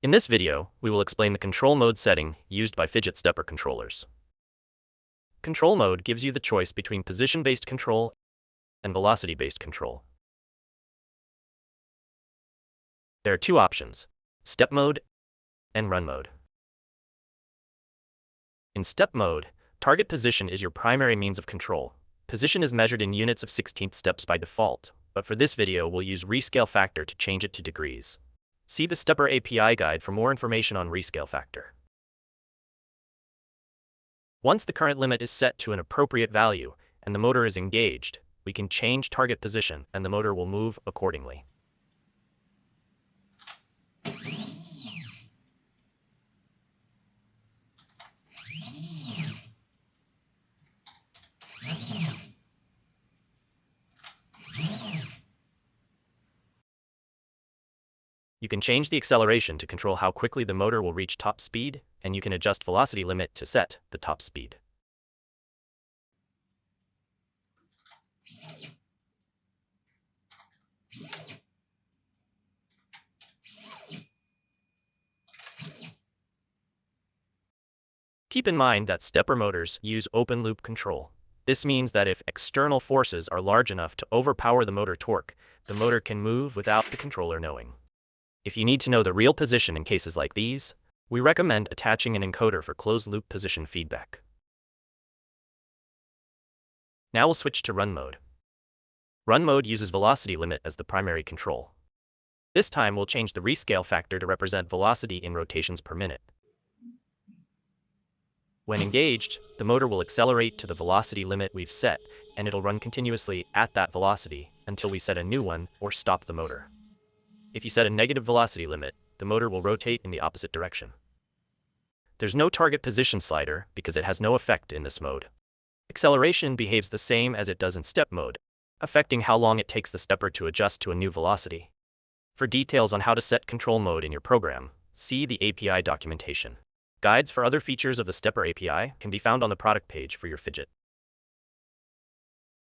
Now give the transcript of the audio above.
In this video, we will explain the control mode setting used by fidget stepper controllers. Control mode gives you the choice between position-based control and velocity-based control. There are two options: step mode and run mode. In step mode, target position is your primary means of control. Position is measured in units of 16th steps by default, but for this video we'll use rescale factor to change it to degrees. See the Stepper API guide for more information on rescale factor. Once the current limit is set to an appropriate value and the motor is engaged, we can change target position and the motor will move accordingly. You can change the acceleration to control how quickly the motor will reach top speed, and you can adjust velocity limit to set the top speed. Keep in mind that stepper motors use open loop control. This means that if external forces are large enough to overpower the motor torque, the motor can move without the controller knowing. If you need to know the real position in cases like these, we recommend attaching an encoder for closed-loop position feedback. Now we'll switch to run mode. Run mode uses velocity limit as the primary control. This time we'll change the rescale factor to represent velocity in rotations per minute. When engaged, the motor will accelerate to the velocity limit we've set, and it'll run continuously at that velocity until we set a new one or stop the motor. If you set a negative velocity limit, the motor will rotate in the opposite direction. There's no target position slider because it has no effect in this mode. Acceleration behaves the same as it does in step mode, affecting how long it takes the stepper to adjust to a new velocity. For details on how to set control mode in your program, see the API documentation. Guides for other features of the Stepper API can be found on the product page for your fidget.